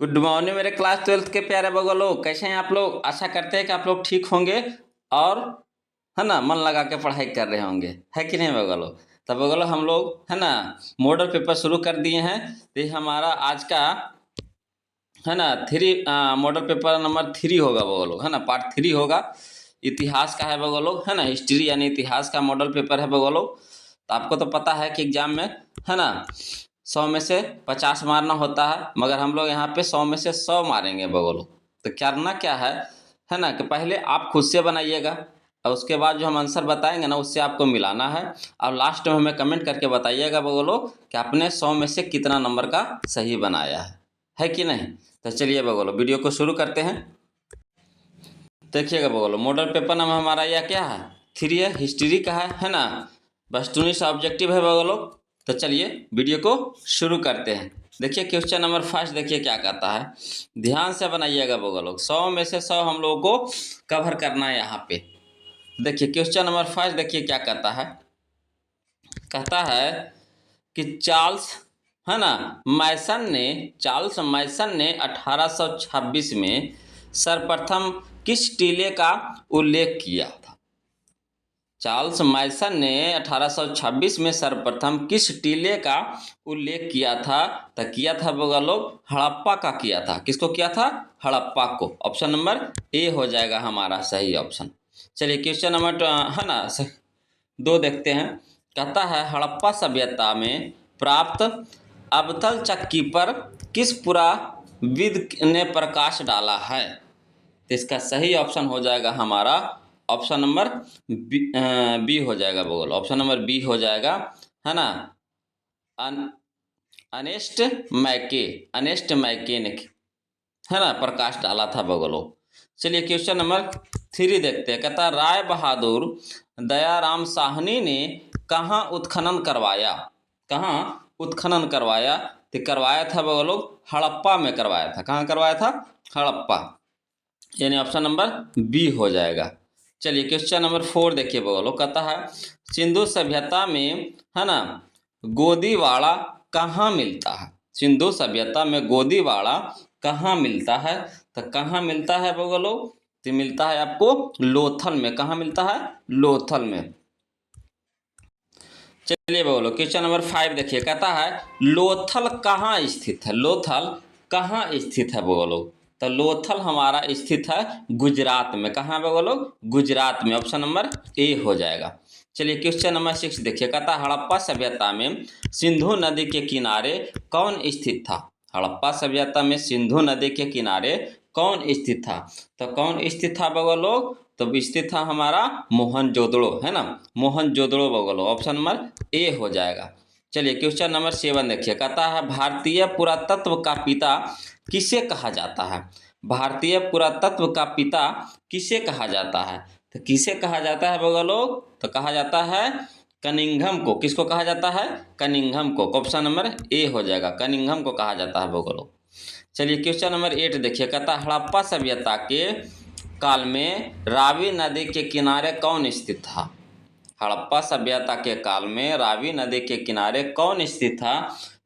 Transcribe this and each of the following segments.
Good morning मेरे class 12th के प्यारे बगो लोग, कैसे हैं आप लोग। आशा करते हैं कि आप लोग ठीक होंगे और है ना मन लगा के पढ़ाई कर रहे होंगे, है कि नहीं बगो लोग। तब बगो लोग हम लोग है ना मॉडल पेपर शुरू कर दिए हैं। तो ये हमारा आज का है ना मॉडल पेपर नंबर 3 होगा बगो लोग, है ना पार्ट 3 होगा। इतिहास का है बगो लोग, है ना हिस्ट्री यानी इतिहास का मॉडल पेपर है बगो लोग। तो आपको तो पता है कि एग्जाम में है ना 100 में से 50 मारना होता है, मगर हम लोग यहाँ पे 100 में से 100 मारेंगे बगो लोग। तो करना क्या है ना कि पहले आप खुद से बनाइएगा और उसके बाद जो हम आंसर बताएंगे ना उससे आपको मिलाना है। और लास्ट में हमें कमेंट करके बताइएगा बगो लोग कि आपने 100 में से कितना नंबर का सही बनाया है कि नहीं। तो चलिए बगो लोग वीडियो को शुरू करते हैं। देखिएगा बगो लोग मॉडल पेपर नाम हमारा यह क्या है 3 है, हिस्ट्री का है ना बस सा ऑब्जेक्टिव है बगो लोग। तो चलिए वीडियो को शुरू करते हैं। देखिए क्वेश्चन नंबर फर्स्ट देखिए क्या कहता है, ध्यान से बनाइएगा बगो लोग। 100 में से 100 हम लोगों को कवर करना है यहाँ पे। देखिए क्वेश्चन नंबर फर्स्ट देखिए क्या कहता है कि चार्ल्स मैसन ने 1826 में सर्वप्रथम किस टीले का उल्लेख किया था। चार्ल्स मैसन ने 1826 में सर्वप्रथम किस टीले का उल्लेख किया था। तो किया था बगल लोग हड़प्पा का किया था। किसको किया था? हड़प्पा को। ऑप्शन नंबर ए हो जाएगा हमारा सही ऑप्शन। चलिए क्वेश्चन नंबर है ना 2 देखते हैं। कहता है हड़प्पा सभ्यता में प्राप्त अबतल चक्की पर किस पुराविद ने प्रकाश डाला है। तो इसका सही ऑप्शन हो जाएगा हमारा ऑप्शन नंबर बी हो जाएगा बगल। ऑप्शन नंबर बी हो जाएगा है ना अनेस्ट मैके ने है ना प्रकाश डाला था बगलो। चलिए क्वेश्चन नंबर 3 देखते हैं। कहता राय बहादुर दयाराम साहनी ने कहाँ उत्खनन करवाया। तो करवाया था बगलो हड़प्पा में करवाया था। कहाँ करवाया था? हड़प्पा, यानी ऑप्शन नंबर बी हो जाएगा। चलिए क्वेश्चन नंबर 4 देखिए बगलो। कहता है सिंधु सभ्यता में है ना गोदीवाड़ा कहाँ मिलता है। सिंधु सभ्यता में गोदीवाड़ा कहाँ मिलता है। तो कहाँ मिलता है बगलो? तो मिलता है आपको लोथल में। कहाँ मिलता है? लोथल में। चलिए बगलो क्वेश्चन नंबर 5 देखिए। कहता है लोथल कहाँ स्थित है। लोथल कहाँ स्थित है बगलो? तो लोथल हमारा स्थित है गुजरात में। कहाँ बगलो? गुजरात में। ऑप्शन नंबर ए हो जाएगा। चलिए क्वेश्चन नंबर 6 देखिए। कहता हड़प्पा सभ्यता में सिंधु नदी के किनारे कौन स्थित था। हड़प्पा सभ्यता में सिंधु नदी के किनारे कौन स्थित था। तो कौन स्थित था बगलो? तो स्थित था हमारा मोहनजोदड़ो, है ना मोहनजोदड़ो बगलो। ऑप्शन नंबर ए हो जाएगा। चलिए क्वेश्चन नंबर 7 देखिए। कहता है भारतीय पुरातत्व का पिता किसे कहा जाता है। भारतीय पुरातत्व का पिता किसे कहा जाता है। तो किसे कहा जाता है बगलो? तो कहा जाता है कनिंघम को। किसको कहा जाता है? कनिंघम को। ऑप्शन नंबर ए हो जाएगा। कनिंघम को कहा जाता है बगलो। चलिए क्वेश्चन नंबर 8 देखिए। कहता हड़प्पा सभ्यता के काल में रावी नदी के किनारे कौन स्थित था। हड़प्पा सभ्यता के काल में रावी नदी के किनारे कौन स्थित था।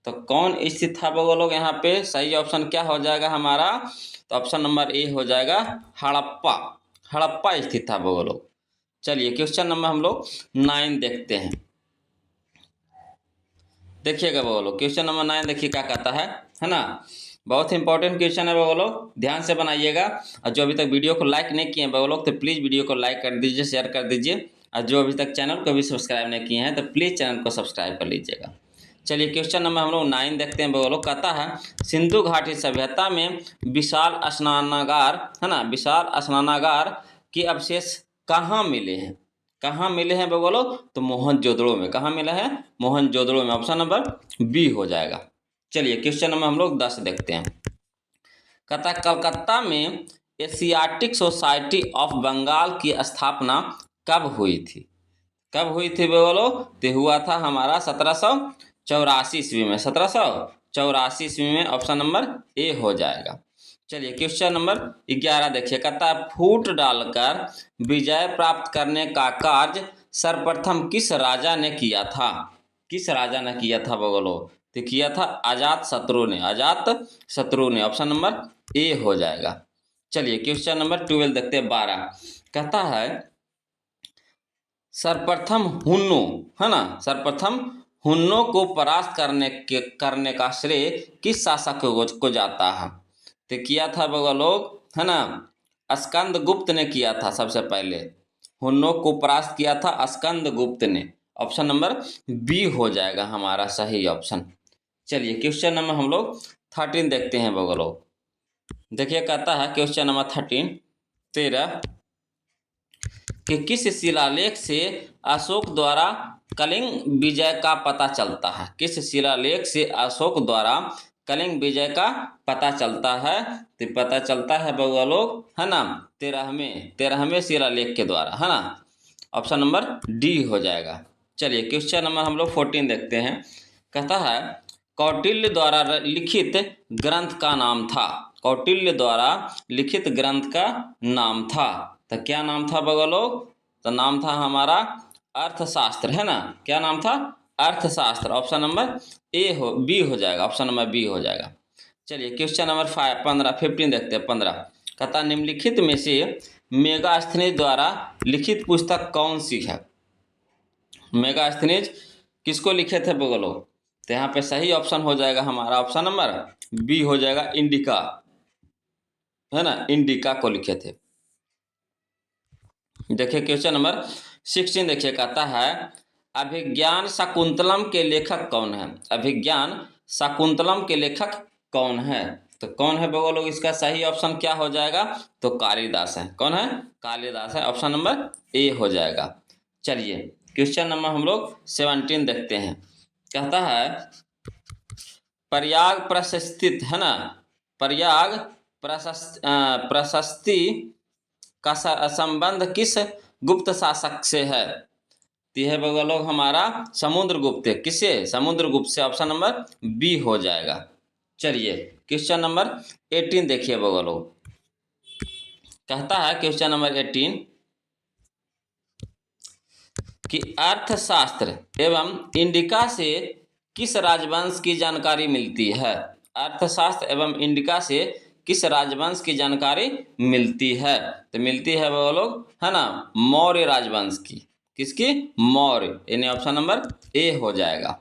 तो कौन स्थित था लोग यहाँ पे सही ऑप्शन क्या हो जाएगा हमारा? तो ऑप्शन नंबर ए हो जाएगा हड़प्पा स्थित था लोग। चलिए क्वेश्चन नंबर हम लोग 9 देखते हैं। देखिएगा लोग क्वेश्चन नंबर 9 देखिए क्या कहता है ना बहुत इंपॉर्टेंट क्वेश्चन है लोग, ध्यान से बनाइएगा। और जो अभी तक वीडियो को लाइक नहीं किए लोग तो प्लीज़ वीडियो को लाइक कर दीजिए, शेयर कर दीजिए। और जो अभी तक चैनल को भी सब्सक्राइब नहीं किए हैं तो प्लीज़ चैनल को सब्सक्राइब कर लीजिएगा। चलिए क्वेश्चन नंबर हम लोग 9 देखते हैं लोग। कहता है सिंधु घाटी सभ्यता में विशाल स्नानागार है ना विशाल स्नानागार के अवशेष कहाँ मिले हैं। कहाँ मिले हैं बोलो? तो मोहनजोदड़ो में। कहाँ मिले हैं? मोहनजोदड़ो में। ऑप्शन नंबर बी हो जाएगा। चलिए क्वेश्चन नंबर हम लोग 10 देखते हैं। कहता कलकत्ता में एशियाटिक सोसाइटी ऑफ बंगाल की स्थापना कब हुई थी। कब हुई थी बोलो? तो हुआ था हमारा 1784 ईस्वी में। 1784 ईस्वी में। ऑप्शन नंबर ए हो जाएगा। चलिए क्वेश्चन नंबर 11 देखिए। कहता है फूट डालकर विजय प्राप्त करने का कार्य सर्वप्रथम किस राजा ने किया था। किस राजा ने किया था बगलो? तो किया था अजात शत्रु ने। ऑप्शन नंबर ए हो जाएगा। चलिए क्वेश्चन नंबर 12 देखते हैं, 12 कहता है सर्वप्रथम हुन्नो, है ना, सर्वप्रथम हुन्नो को परास्त करने का श्रेय किस शासक को जाता है? तो किया था बगा लोग, है ना, स्कंद गुप्त ने किया था सबसे पहले। हुन्नो को परास्त किया था स्कंद गुप्त ने। ऑप्शन नंबर बी हो जाएगा हमारा सही ऑप्शन। चलिए क्वेश्चन नंबर हम लोग 13 देखते हैं बगा लोग। देखिए कहता है क्वेश्चन नंबर 13 कि किस शिलालेख से अशोक द्वारा कलिंग विजय का पता चलता है? किस शिलालेख से अशोक द्वारा कलिंग विजय का पता चलता है? तो पता चलता है बउआ लोग, है ना, 13वें शिलालेख के द्वारा, है ना। ऑप्शन नंबर डी हो जाएगा। चलिए क्वेश्चन नंबर हम लोग 14 देखते हैं। कहता है कौटिल्य द्वारा लिखित ग्रंथ का नाम था। कौटिल्य द्वारा लिखित ग्रंथ का नाम था, तो क्या नाम था बउआ लोग? तो नाम था हमारा अर्थशास्त्र, है ना। क्या नाम था? अर्थशास्त्र। ऑप्शन नंबर बी हो जाएगा। ऑप्शन नंबर बी हो जाएगा। चलिए क्वेश्चन नंबर 15 देखते हैं। 15 कहता निम्नलिखित में से मेगास्थनीज द्वारा लिखित पुस्तक कौन सी है? मेगास्थनीज किसको लिखे थे बगलो? तो यहाँ पे सही ऑप्शन हो जाएगा हमारा ऑप्शन नंबर बी हो जाएगा, इंडिका, है ना, इंडिका को लिखे थे। देखिए क्वेश्चन नंबर 16 देखिए, कहता है अभिज्ञान शाकुंतलम के लेखक कौन है? अभिज्ञान शाकुंतलम के लेखक कौन है? तो कौन है बगो लोग? इसका सही ऑप्शन क्या हो जाएगा? तो कालिदास है। कौन है? कालिदास है। ऑप्शन नंबर ए हो जाएगा। चलिए क्वेश्चन नंबर हम लोग 17 देखते हैं। कहता है प्रयाग प्रशस्ति, है ना, प्रयाग प्रशस्ति का संबंध किस गुप्त शासक से है? तो यह बगा लोग हमारा समुद्रगुप्त। किससे? समुद्रगुप्त से। ऑप्शन नंबर बी हो जाएगा। चलिए क्वेश्चन नंबर 18 देखिए बगा लोग। कहता है क्वेश्चन नंबर 18 कि अर्थशास्त्र एवं इंडिका से किस राजवंश की जानकारी मिलती है? अर्थशास्त्र एवं इंडिका से किस राजवंश की जानकारी मिलती है? तो मिलती है वो लोग, है ना, मौर्य राजवंश की। किसकी? मौर्य, यानी ऑप्शन नंबर ए हो जाएगा।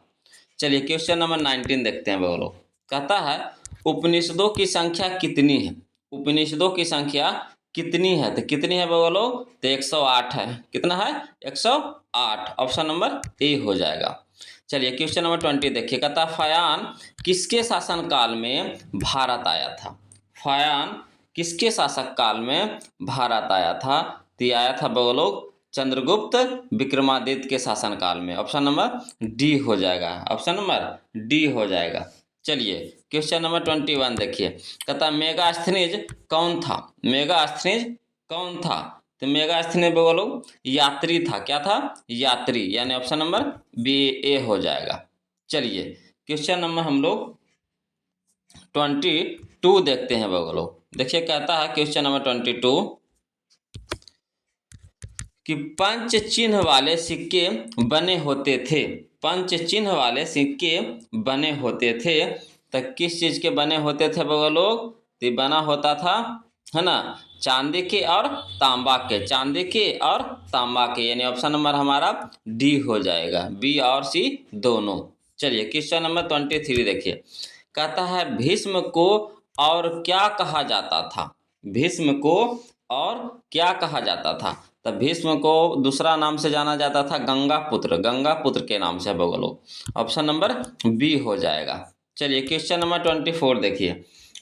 चलिए क्वेश्चन नंबर 19 देखते हैं वो लोग। कहता है उपनिषदों की संख्या कितनी है? उपनिषदों की संख्या कितनी है? तो कितनी है वो लोग? तो 108 है। कितना है? 108। ऑप्शन नंबर ए हो जाएगा। चलिए क्वेश्चन नंबर 20 देखिए। कहता फायान किसके शासनकाल में भारत आया था? फायान किसके शासक काल में भारत आया था? तो आया था वो लोग चंद्रगुप्त विक्रमादित्य के शासनकाल में। ऑप्शन नंबर डी हो जाएगा। ऑप्शन नंबर डी हो जाएगा। चलिए क्वेश्चन नंबर 21 देखिए। कहता मेगास्थनीज कौन था? मेगास्थनीज कौन था? तो मेगास्थनीज बोलो यात्री था। क्या था? यात्री, यानी ऑप्शन नंबर बी ए हो जाएगा। चलिए क्वेश्चन नंबर हम लोग 22 देखते हैं बोलो। देखिए कहता है क्वेश्चन नंबर 22 कि पंच चिन्ह वाले सिक्के बने होते थे। पंच चिन्ह वाले सिक्के बने होते थे, तो किस चीज के बने होते थे वो लोग? तो बना होता था, है ना, चांदी के और तांबा के। चांदी के और तांबा के, यानी ऑप्शन नंबर हमारा डी हो जाएगा, बी और सी दोनों। चलिए क्वेश्चन नंबर 23 देखिए। कहता है भीष्म को और क्या कहा जाता था? भीष्म को और क्या कहा जाता था? तब भीष्म को दूसरा नाम से जाना जाता था गंगा पुत्र के नाम से बगलो। ऑप्शन नंबर बी हो जाएगा। चलिए क्वेश्चन नंबर 24 देखिए।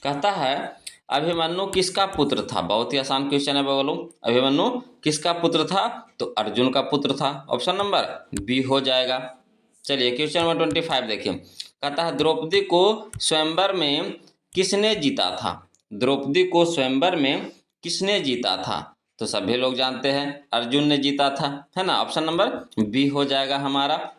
कहता है अभिमन्यु किसका पुत्र था? बहुत ही आसान क्वेश्चन है बगलो। अभिमन्यु किसका पुत्र था? तो अर्जुन का पुत्र था। ऑप्शन नंबर बी हो जाएगा। चलिए क्वेश्चन नंबर 25 देखिए। कहता है द्रौपदी को स्वयंवर में किसने जीता था? द्रौपदी को स्वयंवर में किसने जीता था? तो सभी लोग जानते हैं अर्जुन ने जीता था, है ना। ऑप्शन नंबर बी हो जाएगा हमारा।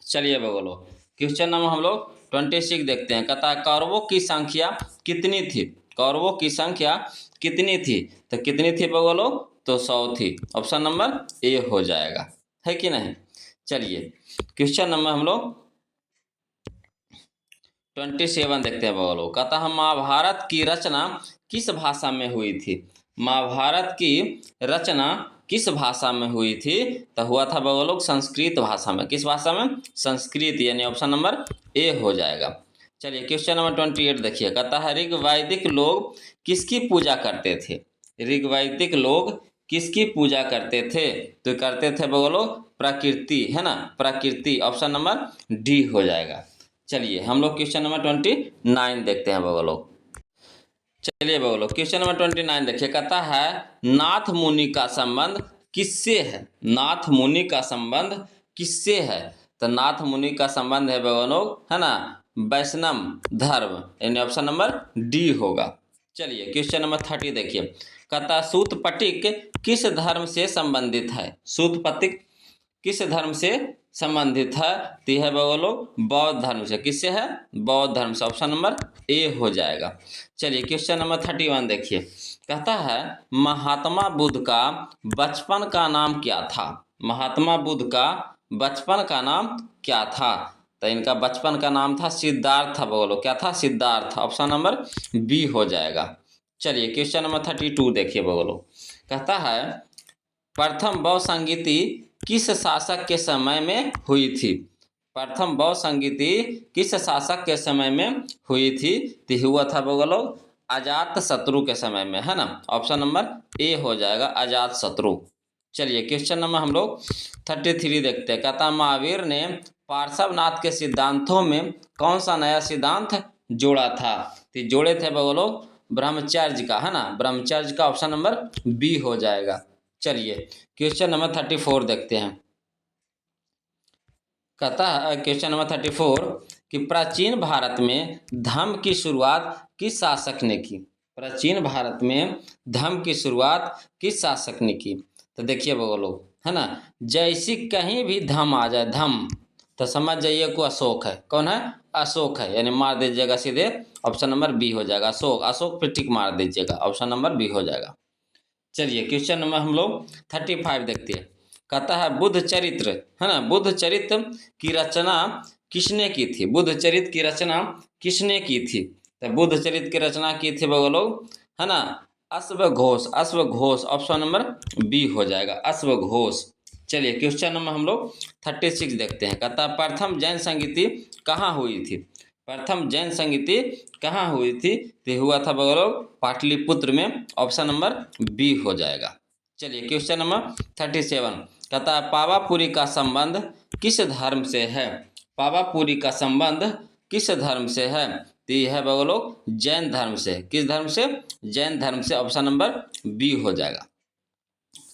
चलिए बोलो क्वेश्चन नंबर हम लोग 26 देखते हैं। कहता है कौरवों की संख्या कितनी थी? कौरवों की संख्या कितनी थी? तो कितनी थी बोलो? तो 100 थी। ऑप्शन नंबर ए हो जाएगा, है कि नहीं। चलिए क्वेश्चन नंबर हम लोग 27 देखते हैं बगल लोग। कहता है महाभारत की रचना किस भाषा में हुई थी? महाभारत की रचना किस भाषा में हुई थी? तो हुआ था बगल लोग संस्कृत भाषा में। किस भाषा में? संस्कृत, यानी ऑप्शन नंबर ए हो जाएगा। चलिए क्वेश्चन नंबर 28 देखिए। कहता है ऋग्वैदिक लोग किसकी पूजा करते थे? ऋग्वैदिक लोग किसकी पूजा करते थे? तो करते थे बोलो प्रकृति, है ना, प्रकृति। ऑप्शन नंबर डी हो जाएगा। चलिए हम लोग क्वेश्चन नंबर 29 देखते हैं बगलो। चलिए बगलो क्वेश्चन नंबर 29 देखिए। कहता है नाथ मुनि का संबंध किससे है? नाथ मुनि का संबंध किससे है? तो नाथ मुनि का संबंध है बगलो, है ना, वैष्णव धर्म, यानी ऑप्शन नंबर डी होगा। चलिए क्वेश्चन नंबर 30 देखिए। कहता सूत पटिक किस धर्म से संबंधित है? सूत पटिक किस धर्म से संबंधित है? तो यह बोलो बौद्ध धर्म से। किससे है? बौद्ध धर्म से। ऑप्शन नंबर ए हो जाएगा। चलिए क्वेश्चन नंबर 31 देखिए। कहता है महात्मा बुद्ध का बचपन का नाम क्या था? महात्मा बुद्ध का बचपन का नाम क्या था? तो इनका बचपन का नाम था सिद्धार्थ। बोलो क्या था? सिद्धार्थ। ऑप्शन नंबर बी हो जाएगा। चलिए क्वेश्चन नंबर 32 देखिए बोलो। कहता है प्रथम बौद्ध संगीति किस शासक के समय में हुई थी? प्रथम बौद्ध संगीति किस शासक के समय में हुई थी? तो हुआ था बोलो अजात शत्रु के समय में, है ना। ऑप्शन नंबर ए हो जाएगा, अजात शत्रु। चलिए क्वेश्चन नंबर हम लोग 33 देखते हैं। कहता महावीर ने पार्श्वनाथ के सिद्धांतों में कौन सा नया सिद्धांत जोड़ा था? तो जोड़े थे बोलो ब्रह्मचर्य का, है ना, ब्रह्मचर्य का। ऑप्शन नंबर बी हो जाएगा। चलिए क्वेश्चन नंबर 34 देखते हैं। कहता है क्वेश्चन नंबर 34 कि प्राचीन भारत में धर्म की शुरुआत किस शासक ने की? प्राचीन भारत में धर्म की शुरुआत किस शासक ने की? तो देखिए बोलो, है ना, जैसी कहीं भी धम आ जाए, धम, तो समझ जाइए को अशोक है। कौन है? अशोक है, यानी मार दीजिएगा सीधे। ऑप्शन नंबर बी हो जाएगा, अशोक। अशोक पे टिक मार दीजिएगा, ऑप्शन नंबर बी हो जाएगा। चलिए क्वेश्चन नंबर हम लोग 35 देखते हैं। कहता है बुद्ध चरित्र, है ना, बुद्ध चरित्र की रचना किसने की थी? बुद्ध चरित्र की रचना किसने की थी? तो बुद्ध चरित्र की रचना की थी बगलो, है ना, अश्वघोष। अश्वघोष। ऑप्शन नंबर बी हो जाएगा, अश्वघोष। चलिए क्वेश्चन नंबर हम लोग 36 देखते हैं। कहता है प्रथम जैन संगीति कहाँ हुई थी? प्रथम जैन संगीति कहाँ हुई थी? तो हुआ था बगलो पाटलिपुत्र में। ऑप्शन नंबर बी हो जाएगा। चलिए क्वेश्चन नंबर 37 कहता है पावापुरी का संबंध किस धर्म से है? पावापुरी का संबंध किस धर्म से है? तो यह है बगलो जैन धर्म से। किस धर्म से? जैन धर्म से। ऑप्शन नंबर बी हो जाएगा।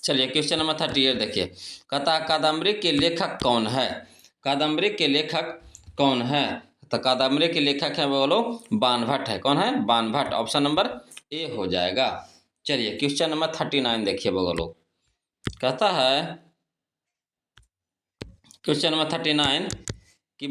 चलिए क्वेश्चन नंबर 38 देखिए। कहता कादम्बरी के लेखक कौन है? कादम्बरी के लेखक कौन है? तो कादम्बरी के लेखक है बोलो बाणभट्ट है। कौन है? बाणभट्ट। ऑप्शन नंबर ए हो जाएगा। चलिए क्वेश्चन नंबर 39 देखिए बोलो। कहता है क्वेश्चन नंबर 39 कि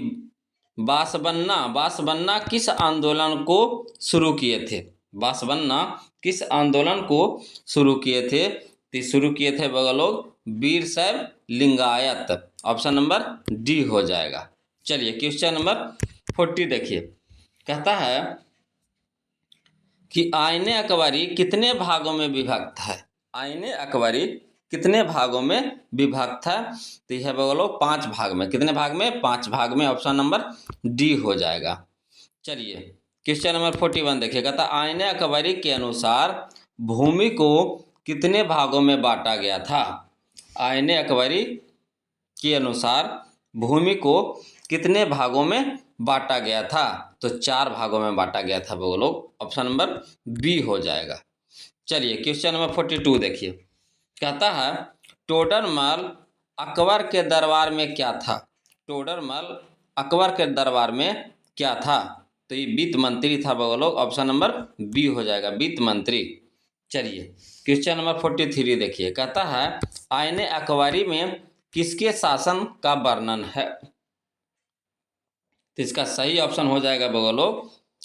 बांसबन्ना किस आंदोलन को शुरू किए थे? बांसबन्ना किस आंदोलन को शुरू किए थे? तो शुरू किए थे बगलो वीर शैव लिंगायत। ऑप्शन नंबर डी हो जाएगा। चलिए क्वेश्चन नंबर 40 देखिए। कहता है कि आईने अकबरी कितने भागों में विभक्त है? आईने अकबरी कितने भागों में विभक्त है? तो यह बोलो 5 भाग में। कितने भाग में? 5 भाग में। ऑप्शन नंबर डी हो जाएगा। चलिए क्वेश्चन नंबर 41 देखिए। कहता आईने अकबरी के अनुसार भूमि को कितने भागों में बांटा गया था? आईने अकबरी के अनुसार भूमि को कितने भागों में बांटा गया था? तो 4 भागों में बांटा गया था बोलो। ऑप्शन नंबर बी हो जाएगा। चलिए क्वेश्चन नंबर 42 देखिए। कहता है टोडरमल अकबर के दरबार में क्या था? टोडरमल अकबर के दरबार में क्या था? तो ये वित्त मंत्री था बोलो। ऑप्शन नंबर बी हो जाएगा, वित्त मंत्री। चलिए क्वेश्चन नंबर 43 देखिए। कहता है आईने अकबरी में किसके शासन का वर्णन है? तो इसका सही ऑप्शन हो जाएगा बोलो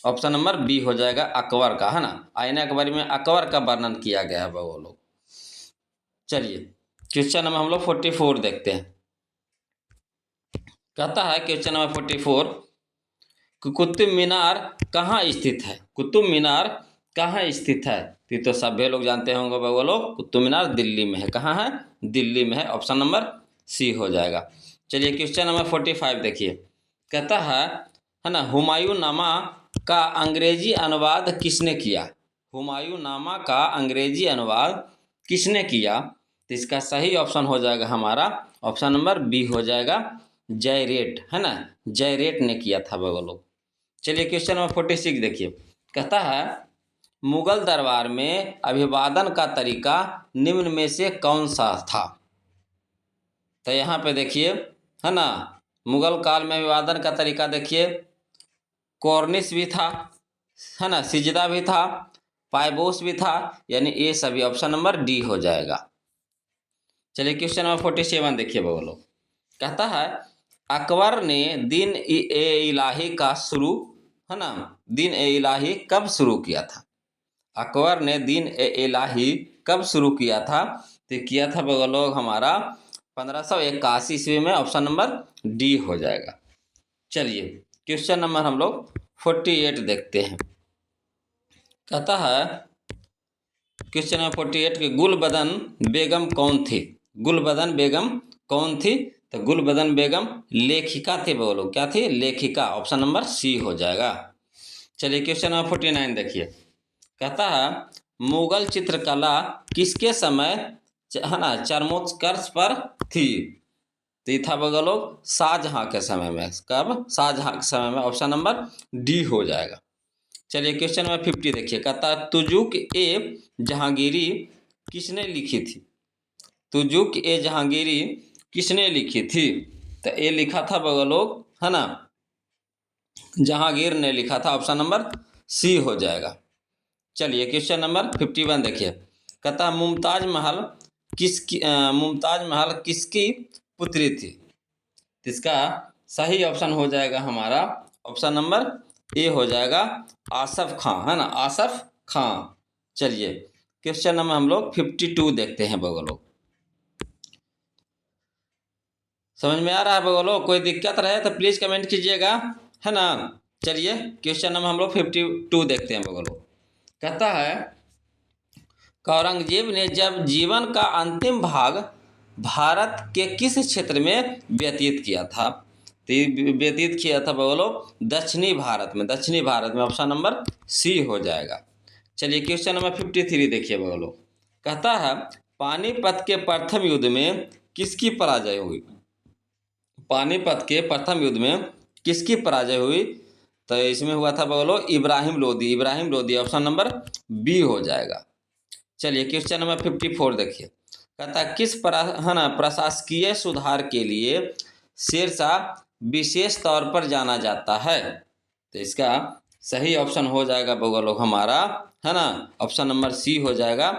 ऑप्शन नंबर बी हो जाएगा, अकबर का, है ना। आईने अकबरी में अकबर का वर्णन किया गया है बोलो। चलिए क्वेश्चन नंबर हम लोग 44 देखते हैं। कहता है क्वेश्चन नंबर 44 कि कुतुब मीनार कहाँ स्थित है? कुतुब मीनार कहाँ स्थित है? तो सभी लोग जानते होंगे वो लोग, कुतुब मीनार दिल्ली में है। कहाँ है? दिल्ली में है। ऑप्शन नंबर सी हो जाएगा। चलिए क्वेश्चन नंबर 45 देखिए, कहता है ना, हुमायूं नामा का अंग्रेजी अनुवाद किसने किया? हुमायूं नामा का अंग्रेजी अनुवाद किसने किया? तो इसका सही ऑप्शन हो जाएगा हमारा ऑप्शन नंबर बी हो जाएगा, जयरेट, है ना, जयरेट ने किया था वो लोग। चलिए क्वेश्चन नंबर 46 देखिए, कहता है मुगल दरबार में अभिवादन का तरीका निम्न में से कौन सा था? तो यहाँ पे देखिए, है ना, मुगल काल में अभिवादन का तरीका देखिए, कॉर्निश भी था, है ना, सिजदा भी था, पायबोस भी था, यानी ये सभी ऑप्शन नंबर डी हो जाएगा। चलिए क्वेश्चन नंबर 47 देखिए बोलो, कहता है अकबर ने दिन ए इलाही का शुरू, है ना, दिन ए इलाही कब शुरू किया था? अकबर ने दिन ए इलाही कब शुरू किया था? तो किया था बोलो हमारा 1581 ईस्वी में। ऑप्शन नंबर डी हो जाएगा। चलिए क्वेश्चन नंबर हम लोग 48 देखते हैं, कहता है क्वेश्चन नंबर 48 की गुलबदन बेगम कौन थी? गुलबदन बेगम कौन थी? तो गुलबदन बेगम लेखिका थे बोलो, क्या थी? लेखिका। ऑप्शन नंबर सी हो जाएगा। चलिए क्वेश्चन नंबर 49 देखिए, कहता है मुगल चित्रकला किसके समय, है ना, चरमोत्कर्ष पर थी? तो ये था बगलो शाहजहां के समय में। कब? शाहजहां के समय में। ऑप्शन नंबर डी हो जाएगा। चलिए क्वेश्चन नंबर 50 देखिए, कहता तुजुक ए जहांगीरी किसने लिखी थी? तुजुक ए जहांगीरी किसने लिखी थी? तो ये लिखा था बगलोग, है ना, जहांगीर ने लिखा था। ऑप्शन नंबर सी हो जाएगा। चलिए क्वेश्चन नंबर 51 देखिए, कहता मुमताज महल किसकी पुत्री थी? इसका सही ऑप्शन हो जाएगा हमारा ऑप्शन नंबर ए हो जाएगा, आसफ खां, है ना, आसफ खां। चलिए क्वेश्चन नंबर हम लोग 52 देखते हैं बगलो, समझ में आ रहा है बगलो? कोई दिक्कत रहे तो प्लीज कमेंट कीजिएगा, है ना। चलिए क्वेश्चन नंबर हम लोग 52 देखते हैं बगलो, कहता है औरंगजेब ने जब जीवन का अंतिम भाग भारत के किस क्षेत्र में व्यतीत किया था? तो व्यतीत किया था बोलो दक्षिणी भारत में। दक्षिणी भारत में। ऑप्शन नंबर सी हो जाएगा। चलिए क्वेश्चन नंबर 53 देखिए बोलो, कहता है पानीपत के प्रथम युद्ध में किसकी पराजय हुई? पानीपत के प्रथम युद्ध में किसकी पराजय हुई? तो इसमें हुआ था बोलो Ibrahim Lodi. Ibrahim Lodi. Option number B हो जाएगा। चलिए क्वेश्चन नंबर 54 देखिए, कहता किस है ना प्रशासकीय सुधार के लिए शेरशाह विशेष तौर पर जाना जाता है? तो इसका सही ऑप्शन हो जाएगा बगल हमारा, है ना, ऑप्शन नंबर सी हो जाएगा,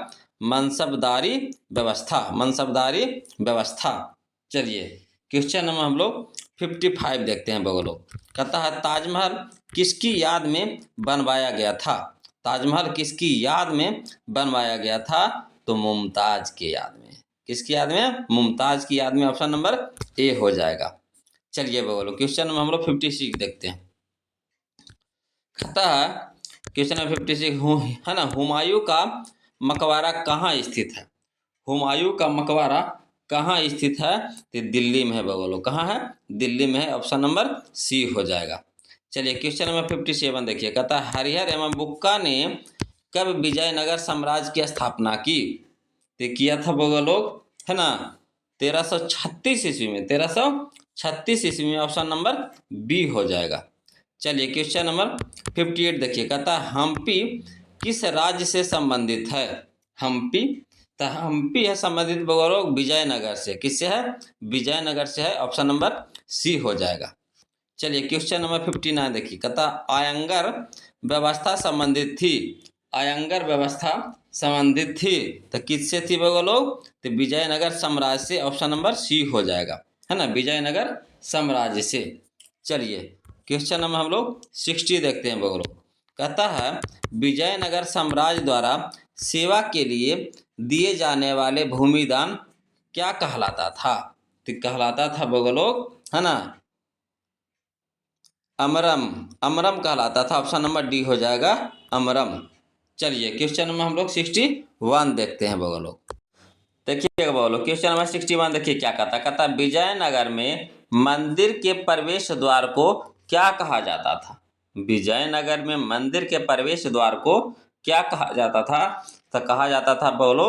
मनसबदारी व्यवस्था। मनसबदारी व्यवस्था। चलिए क्वेश्चन नंबर हम लोग 55 देखते हैं बगलो, कहता है ताजमहल किसकी याद में बनवाया गया था? ताजमहल किसकी याद में बनवाया गया था? तो मुमताज की याद में। किसकी याद में? मुमताज की याद में। ऑप्शन नंबर ए हो जाएगा। चलिए बोलो क्वेश्चन नंबर हम लोग 56 देखते हैं, कहता है क्वेश्चन नंबर 56 है ना, हुमायूं का मकबरा कहाँ स्थित है? हुमायूं का मकबरा कहाँ स्थित है? तो दिल्ली में है बोलो। कहाँ है? दिल्ली में है। ऑप्शन नंबर सी हो जाएगा। चलिए क्वेश्चन नंबर 57 देखिए, कहता है हरिहर एवं बुक्का ने कब विजयनगर साम्राज्य की स्थापना की? तो किया था लोग, है ना, 1336 ईस्वी में। 1336 ईस्वी में। ऑप्शन नंबर बी हो जाएगा। चलिए क्वेश्चन नंबर 58 देखिए, कहता है हम्पी किस राज्य से संबंधित है? हम्पी, तो हम्पी है संबंधित लोग विजयनगर से। किससे है? विजयनगर से है। ऑप्शन नंबर सी हो जाएगा। चलिए क्वेश्चन नंबर 59 देखिए, कहता आयंगर व्यवस्था संबंधित थी। आयंगर व्यवस्था संबंधित थी तो किससे थी लोग? तो विजयनगर साम्राज्य से। ऑप्शन नंबर सी हो जाएगा, है ना, विजयनगर साम्राज्य से। चलिए क्वेश्चन नंबर हम लोग 60 देखते हैं लोग, कहता है विजयनगर साम्राज्य द्वारा सेवा के लिए दिए जाने वाले भूमिदान क्या कहलाता था? तो कहलाता था लोग, है ना, अमरम, अमरम कहलाता था। ऑप्शन नंबर डी हो जाएगा अमरम। चलिए क्वेश्चन नंबर हम लोग 61 देखते हैं बगल लोग। देखिएगा बोलो क्वेश्चन नंबर 61 देखिए क्या कहता है विजयनगर में मंदिर के प्रवेश द्वार को क्या कहा जाता था। विजयनगर में मंदिर के प्रवेश द्वार को क्या कहा जाता था। तो कहा जाता था बोलो,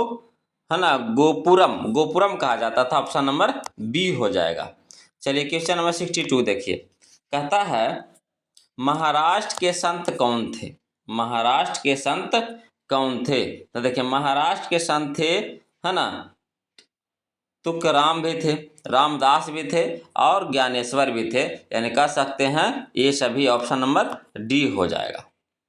है ना, गोपुरम, गोपुरम कहा जाता था। ऑप्शन नंबर बी हो जाएगा। चलिए क्वेश्चन नंबर 62 देखिए, कहता है महाराष्ट्र के संत कौन थे। महाराष्ट्र के संत कौन थे। तो देखिए महाराष्ट्र के संत थे, है ना, तुकाराम भी थे, रामदास भी थे और ज्ञानेश्वर भी थे। यानी कह सकते हैं ये सभी ऑप्शन नंबर डी हो जाएगा।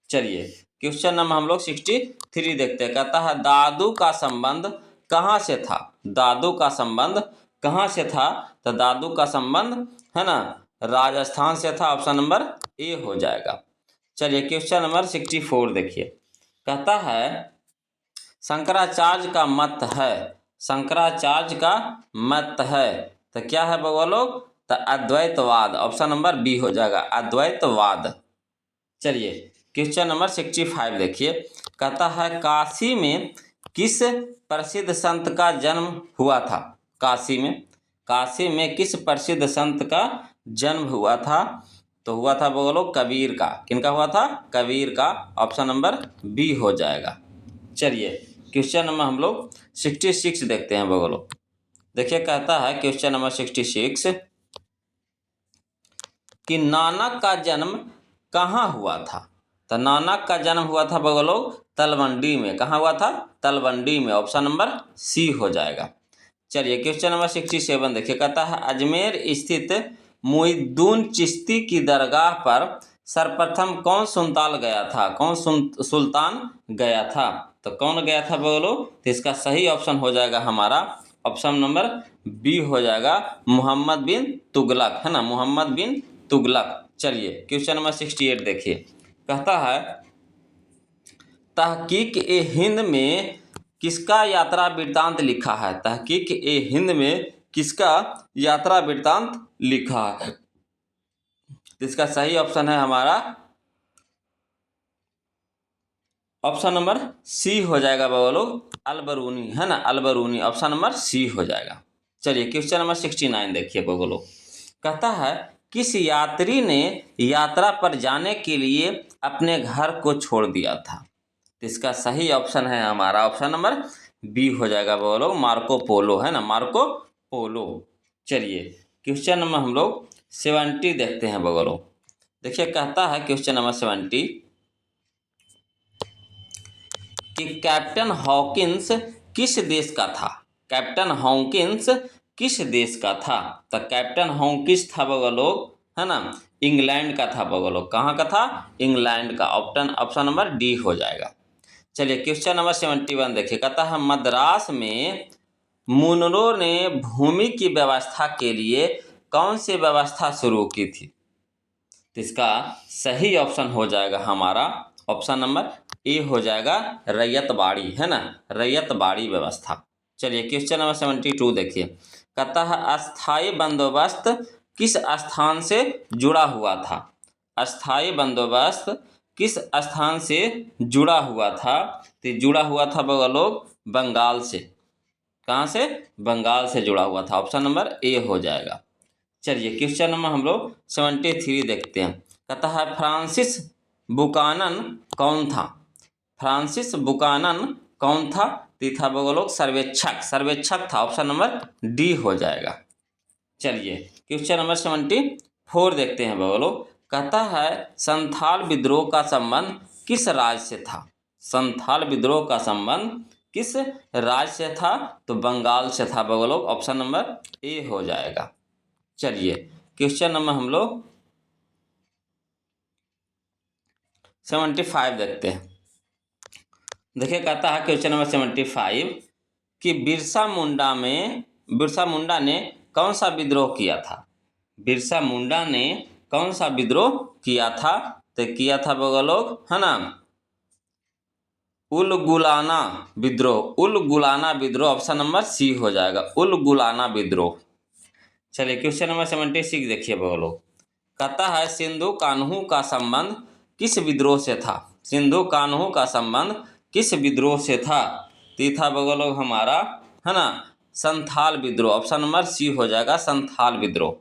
चलिए क्वेश्चन नंबर हम लोग 63 देखते हैं। कहता है दादू का संबंध कहाँ से था। दादू का संबंध कहाँ से था। तो दादू का संबंध, है ना, राजस्थान से था। ऑप्शन नंबर ए हो जाएगा। चलिए क्वेश्चन नंबर 64 देखिए, कहता है शंकराचार्य का मत है। शंकराचार्य का मत है तो क्या है बउआ लोग। तो अद्वैतवाद। ऑप्शन नंबर बी हो जाएगा अद्वैतवाद। चलिए क्वेश्चन नंबर 65 देखिए, कहता है काशी में किस प्रसिद्ध संत का जन्म हुआ था। काशी में किस प्रसिद्ध संत का जन्म हुआ था। तो हुआ था बोलो कबीर का। किनका हुआ था। कबीर का। ऑप्शन नंबर बी हो जाएगा। चलिए क्वेश्चन नंबर हम लोग 66 देखते हैं बोलो। देखिए कहता है क्वेश्चन नंबर 66 कि नानक का जन्म कहाँ हुआ था। तो नानक का जन्म हुआ था बगलो तलवंडी में। कहाँ हुआ था। तलवंडी में। ऑप्शन नंबर सी हो जाएगा। चलिए क्वेश्चन नंबर 67 देखिए, कहता है अजमेर स्थित मुइद्दीन चिश्ती की दरगाह पर सर्वप्रथम कौन सुल्तान गया था। कौन सुल्तान गया था। तो कौन गया था बोलो। तो इसका सही ऑप्शन हो जाएगा हमारा ऑप्शन नंबर बी हो जाएगा मोहम्मद बिन तुगलक, है ना, मोहम्मद बिन तुगलक। चलिए क्वेश्चन नंबर 68 देखिए, कहता है तहकीक ए हिंद में किसका यात्रा वृत्तांत लिखा है। तहकीक ए हिंद में किसका यात्रा वृत्तांत लिखा है। इसका सही ऑप्शन है हमारा ऑप्शन नंबर सी हो जाएगा बोलो अलबरूनी, है ना, अलबरूनी। ऑप्शन नंबर सी हो जाएगा। चलिए क्वेश्चन नंबर 69 देखिए बोलो, कहता है किस यात्री ने यात्रा पर जाने के लिए अपने घर को छोड़ दिया था। इसका सही ऑप्शन है हमारा ऑप्शन नंबर बी हो जाएगा बोलो मार्को पोलो, है ना, मार्को पोलो। चलिए क्वेश्चन नंबर हम लोग 70 देखते हैं बोलो। देखिए कहता है क्वेश्चन नंबर 70 कि कैप्टन हॉकिंस किस देश का था। कैप्टन हॉकिंस किस देश का था। तो कैप्टन हॉकिंस था लोग, है ना, इंग्लैंड का था लोग। कहाँ का था। इंग्लैंड का। ऑप्शन नंबर डी हो जाएगा। चलिए क्वेश्चन नंबर 71 देखिए, कहता है मद्रास में मुनरो ने भूमि की व्यवस्था के लिए कौन सी व्यवस्था शुरू की थी। तो इसका सही ऑप्शन हो जाएगा हमारा ऑप्शन नंबर ए हो जाएगा रैयतबाड़ी, है ना, रैयतबाड़ी व्यवस्था। चलिए क्वेश्चन नंबर 72 देखिए, कहता है अस्थायी बंदोबस्त किस स्थान से जुड़ा हुआ था। अस्थायी बंदोबस्त किस स्थान से जुड़ा हुआ था। तो जुड़ा हुआ था लोग बंगाल से। कहाँ से। बंगाल से जुड़ा हुआ था। ऑप्शन नंबर ए हो जाएगा। चलिए क्वेश्चन नंबर हम लोग 73 देखते हैं, कहता है फ्रांसिस बुकानन कौन था। फ्रांसिस बुकानन कौन था। तीथा लोग सर्वेक्षक, सर्वेक्षक था। ऑप्शन नंबर डी हो जाएगा। चलिए क्वेश्चन नंबर 74 देखते हैं लोग, कहता है संथाल विद्रोह का संबंध किस राज्य से था। संथाल विद्रोह का संबंध किस राज्य से था। तो बंगाल से था लोग। ऑप्शन नंबर ए हो जाएगा। चलिए क्वेश्चन नंबर हम लोग 75 देखते हैं। देखिए कहता है क्वेश्चन नंबर 75 कि बिरसा मुंडा ने कौन सा विद्रोह किया था। बिरसा मुंडा ने कौन सा विद्रोह किया था। तो किया था लोग, है ना, उलगुलाना विद्रोह। उलगुलाना विद्रोह। ऑप्शन नंबर सी हो जाएगा उलगुलाना विद्रोह। चलिए क्वेश्चन नंबर 76 देखिए लोग, कहता है सिंधु कान्हू का संबंध किस विद्रोह से था। सिंधु कान्हू का संबंध किस विद्रोह से था। तीथा बगल हमारा है ना संथाल विद्रोह। ऑप्शन नंबर सी हो जाएगा संथाल विद्रोह।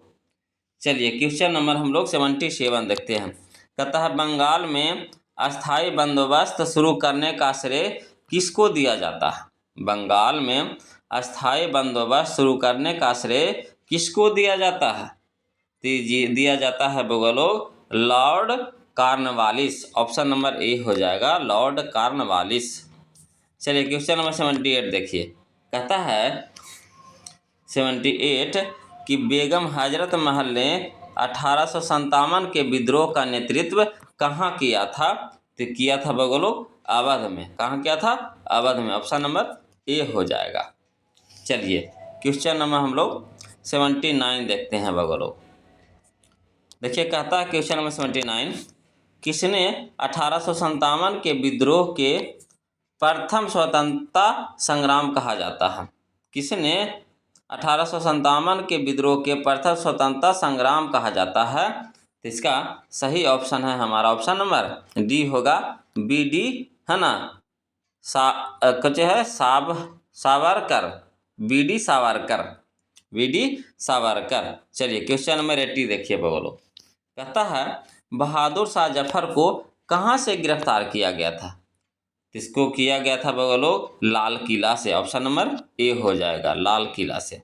चलिए क्वेश्चन नंबर हम लोग 77 देखते हैं। कहता है बंगाल में अस्थाई बंदोबस्त शुरू करने का श्रेय किसको दिया जाता है। बंगाल में अस्थाई बंदोबस्त शुरू करने का श्रेय किसको दिया जाता है। दिया जाता है बोलो Lord Cornwallis. Option number A हो जाएगा लॉर्ड कॉर्नवालिस। चलिए क्वेश्चन नंबर 78 देखिए। कहता है 78 कि बेगम हजरत महल ने 1857 के विद्रोह का नेतृत्व कहाँ किया था। तो किया था बगलो अवध में। कहाँ किया था अवध में। ऑप्शन नंबर ए हो जाएगा। चलिए क्वेश्चन नंबर हम लोग 79 देखते हैं बगलो। देखिए कहता है क्वेश्चन नंबर 79 किसने 1857 के विद्रोह के प्रथम स्वतंत्रता संग्राम कहा जाता है। किसने 1857 के विद्रोह के प्रथम स्वतंत्रता संग्राम कहा जाता है। तो इसका सही ऑप्शन है हमारा ऑप्शन नंबर डी होगा बी डी है ना कुछ है सावरकर बी डी सावरकर। चलिए क्वेश्चन नंबर 80 देखिए बोलो। कहता है बहादुर शाह जफर को कहाँ से गिरफ्तार किया गया था। इसको किया गया था बोलो लाल किला से। ऑप्शन नंबर ए हो जाएगा लाल किला से।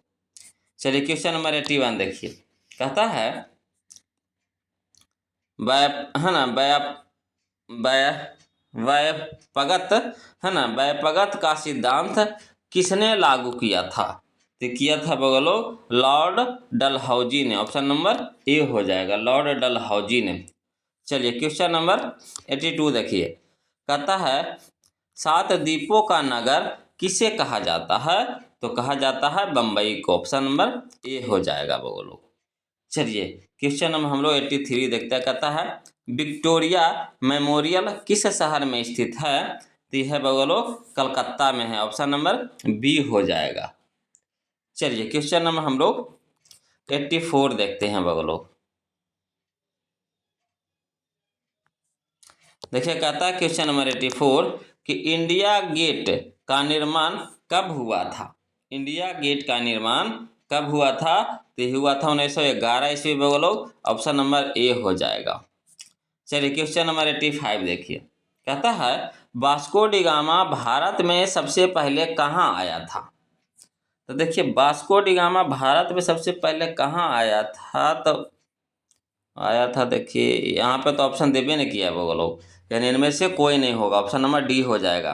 चलिए क्वेश्चन नंबर 81 देखिए। कहता है व्यापगत है ना व्यापगत का सिद्धांत किसने लागू किया था। तो किया था बोलो लॉर्ड डलहौजी ने। ऑप्शन नंबर ए हो जाएगा लॉर्ड डलहौजी ने। चलिए क्वेश्चन नंबर 82 देखिए। कहता है 7 द्वीपों का नगर किसे कहा जाता है। तो कहा जाता है बम्बई को। ऑप्शन नंबर ए हो जाएगा बोलो। चलिए क्वेश्चन नंबर हम लोग 83 देखते हैं। कहता है विक्टोरिया मेमोरियल किस शहर में स्थित है। तो यह बोलो कलकत्ता में है। ऑप्शन नंबर बी हो जाएगा। चलिए क्वेश्चन नंबर हम लोग 84 देखते हैं बगलो। देखिए कहता है क्वेश्चन नंबर 84 कि इंडिया गेट का निर्माण कब हुआ था। इंडिया गेट का निर्माण कब हुआ था। तो हुआ था 1911 ईस्वी बगलो। ऑप्शन नंबर ए हो जाएगा। चलिए क्वेश्चन नंबर 85 देखिए। कहता है वास्को डी गामा भारत में सबसे पहले कहाँ आया था। तो देखिए वास्को डी गामा भारत में सबसे पहले कहाँ आया था। तो आया था देखिए यहाँ पे तो ऑप्शन देवे नहीं किया वो लोग यानी इनमें से कोई नहीं होगा। ऑप्शन नंबर डी हो जाएगा।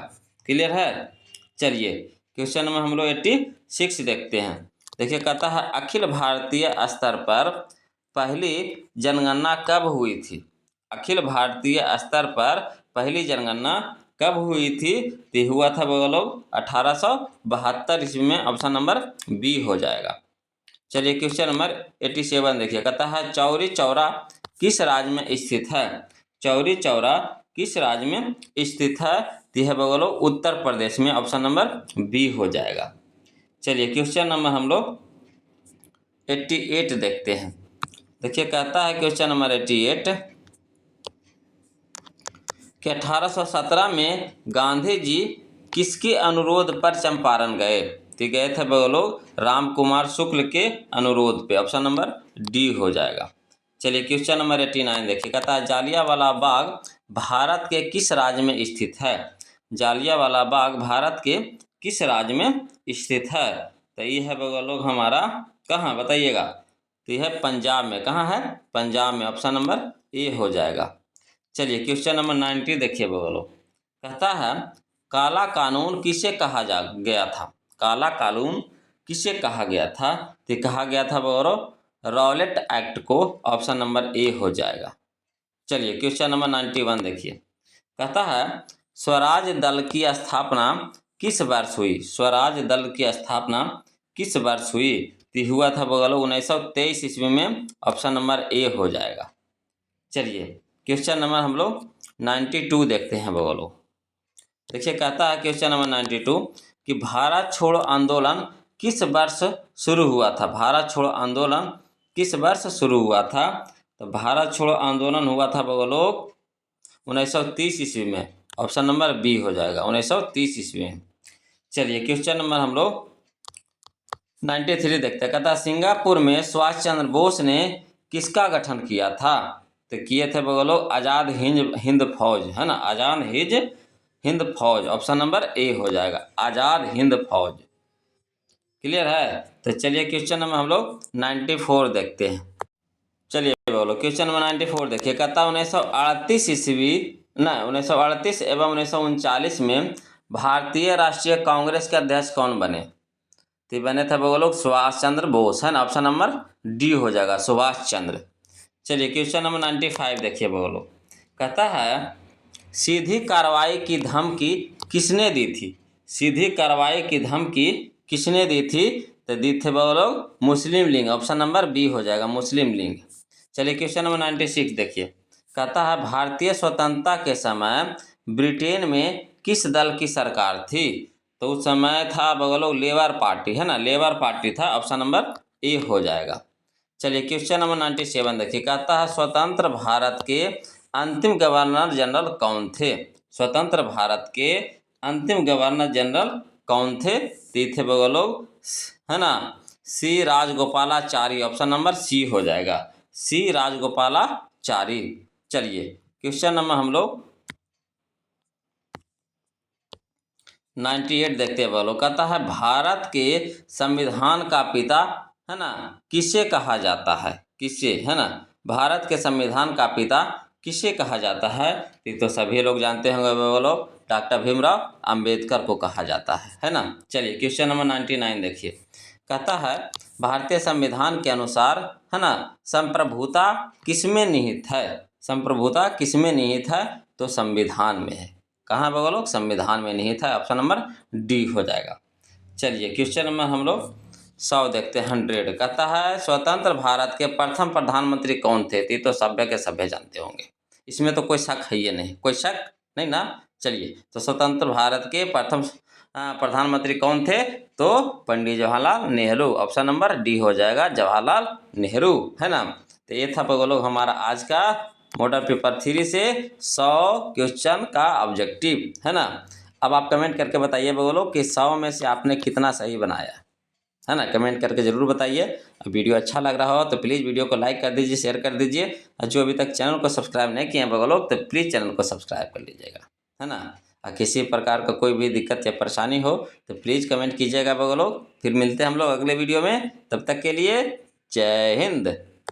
क्लियर है। चलिए क्वेश्चन नंबर हम लोग 86 देखते हैं। देखिए कहता है अखिल भारतीय स्तर पर पहली जनगणना कब हुई थी। अखिल भारतीय स्तर पर पहली जनगणना कब हुई थी। तो हुआ था वो लोग 1872 ईस्वी में। ऑप्शन नंबर बी हो जाएगा। चलिए क्वेश्चन नंबर 87 देखिए। कहता है चौरी चौरा किस राज्य में स्थित है। चौरी चौरा किस राज्य में स्थित है। तो यह बोलो उत्तर प्रदेश में। ऑप्शन नंबर बी हो जाएगा। चलिए क्वेश्चन नंबर हम लोग 88 देखते हैं। देखिए कहता है क्वेश्चन नंबर 88 कि 1817 में गांधी जी किसके अनुरोध पर चंपारण गए। तो गए थे वो लोग राम कुमार शुक्ल के अनुरोध पे। ऑप्शन नंबर डी हो जाएगा। चलिए क्वेश्चन नंबर 89 देखिए। कहता है जालियांवाला बाग भारत के किस राज्य में स्थित है। जालियांवाला बाग भारत के किस राज्य में स्थित है। तो ये है वो लोग हमारा कहाँ बताइएगा। तो यह है पंजाब में। कहाँ है पंजाब में। ऑप्शन नंबर ए हो जाएगा। चलिए क्वेश्चन नंबर 90 देखिए बोलो। कहता है काला कानून किसे कहा जा गया था। काला कानून किसे कहा गया था। तो कहा गया था बोलो रॉलेट एक्ट को। ऑप्शन नंबर ए हो जाएगा। चलिए क्वेश्चन नंबर 91 देखिए। कहता है स्वराज दल की स्थापना किस वर्ष हुई। स्वराज दल की स्थापना किस वर्ष हुई। तो हुआ था बोलो 1923 ईस्वी में। ऑप्शन नंबर ए हो जाएगा। चलिए क्वेश्चन नंबर हम लोग 92 देखते हैं बोलो। देखिए कहता है क्वेश्चन नंबर 92 कि भारत छोड़ो आंदोलन किस वर्ष शुरू हुआ था। भारत छोड़ो आंदोलन किस वर्ष शुरू हुआ था। तो भारत छोड़ो आंदोलन हुआ था बगलोग 1930 ईस्वी में। ऑप्शन नंबर बी हो जाएगा 1930 ईस्वी में। चलिए क्वेश्चन नंबर हम लोग 93 देखते हैं। कहता है सिंगापुर में सुभाष चंद्र बोस ने किसका गठन किया था? तो किए थे बोलो आज़ाद हिंद फौज, है ना, आज़ाद हिंद फौज। ऑप्शन नंबर ए हो जाएगा आज़ाद हिंद फौज। क्लियर है? तो चलिए क्वेश्चन नंबर हम लोग 94 देखते हैं। चलिए बोलो क्वेश्चन नंबर 94 देखिए। कहता 1938 ईस्वी न 1938 एवं 1939 में भारतीय राष्ट्रीय कांग्रेस के अध्यक्ष कौन बने? तो बने थे बोलो सुभाष चंद्र बोस, है ना, ऑप्शन नंबर डी हो जाएगा सुभाष चंद्र। चलिए क्वेश्चन नंबर 95 देखिए बोलो। कहता है सीधी कार्रवाई की धमकी किसने दी थी? सीधी कार्रवाई की धमकी किसने दी थी? तो दी थे बोलो मुस्लिम लीग। ऑप्शन नंबर बी हो जाएगा मुस्लिम लीग। चलिए क्वेश्चन नंबर 96 देखिए। कहता है भारतीय स्वतंत्रता के समय ब्रिटेन में किस दल की सरकार थी? तो उस समय था बगलो लेबर पार्टी, है ना, लेबर पार्टी था। ऑप्शन नंबर ए हो जाएगा। चलिए क्वेश्चन नंबर 97 देखिए। कहता है स्वतंत्र भारत के अंतिम गवर्नर जनरल कौन थे? स्वतंत्र भारत के अंतिम गवर्नर जनरल कौन थे? ती थे बगलो, है ना, सी राजगोपालाचारी। ऑप्शन नंबर सी हो जाएगा सी राजगोपालाचारी। चलिए क्वेश्चन नंबर हम लोग 98 देखते हैं बोलो। कहता है भारत के संविधान का पिता, है ना, किसे कहा जाता है? किसे, है ना, भारत के संविधान का पिता किसे कहा जाता है? ये तो सभी लोग जानते होंगे बोलो डॉक्टर भीमराव अंबेडकर को कहा जाता है ना। चलिए क्वेश्चन नंबर 99 देखिए। कहता है भारतीय संविधान के अनुसार, है ना, संप्रभुता किसमें निहित है? संप्रभुता किसमें निहित है? तो संविधान में है। कहाँ पे लोग? संविधान में निहित है। ऑप्शन नंबर डी हो जाएगा। चलिए क्वेश्चन नंबर हम लोग 100 देखते हैं 100। कहता है स्वतंत्र भारत के प्रथम प्रधानमंत्री कौन थे? तो सभ्य के सभ्य जानते होंगे, इसमें तो कोई शक है ये नहीं, कोई शक नहीं ना। चलिए तो स्वतंत्र भारत के प्रथम प्रधानमंत्री कौन थे? तो Pandit Jawaharlal Nehru. Option number D हो जाएगा जवाहरलाल नेहरू, है ना। तो ये था लोग हमारा आज का मॉडल पेपर 3 से 100 क्वेश्चन का ऑब्जेक्टिव, है ना। अब आप कमेंट करके बताइए बोलो कि 100 में से आपने कितना सही बनाया, है ना। कमेंट करके ज़रूर बताइए। वीडियो अच्छा लग रहा हो तो प्लीज़ वीडियो को लाइक कर दीजिए, शेयर कर दीजिए। और जो अभी तक चैनल को सब्सक्राइब नहीं किए हैं बगल लोग, तो प्लीज़ चैनल को सब्सक्राइब कर लीजिएगा, है ना। और किसी प्रकार का कोई भी दिक्कत या परेशानी हो तो प्लीज़ कमेंट कीजिएगा बगल लोग। फिर मिलते हैं हम लोग अगले वीडियो में, तब तक के लिए जय हिंद।